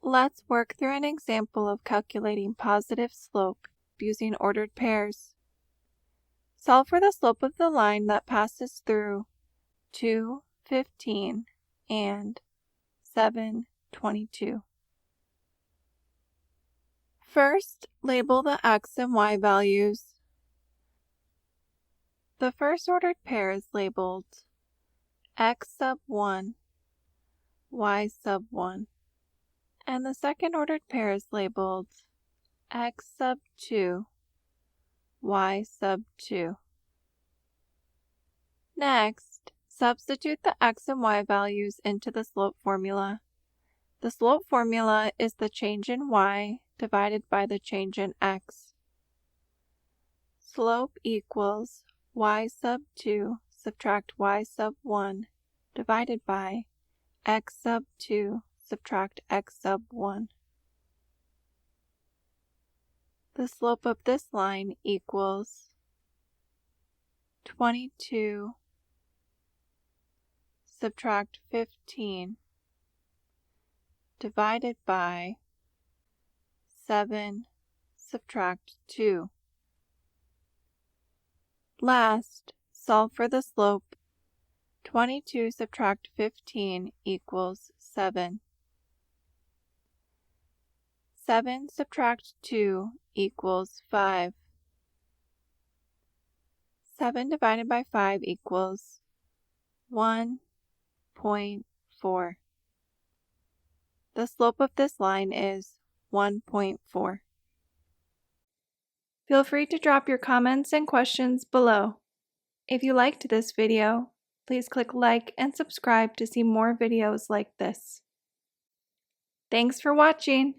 Let's work through an example of calculating positive slope using ordered pairs. Solve for the slope of the line that passes through 2, 15 and 7, 22. First, label the x and y values. The first ordered pair is labeled x sub 1, y sub 1, and the second ordered pair is labeled x sub 2, y sub 2. Next, substitute the x and y values into the slope formula. The slope formula is the change in y divided by the change in x. Slope equals y sub 2 subtract y sub 1 divided by x sub 2 subtract x sub 1. The slope of this line equals 22 subtract 15 divided by 7 subtract 2. Last, solve for the slope. 22 subtract 15 equals 7. 7 subtract 2 equals 5. 7 divided by 5 equals 1.4. The slope of this line is 1.4. Feel free to drop your comments and questions below. If you liked this video, please click like and subscribe to see more videos like this. Thanks for watching!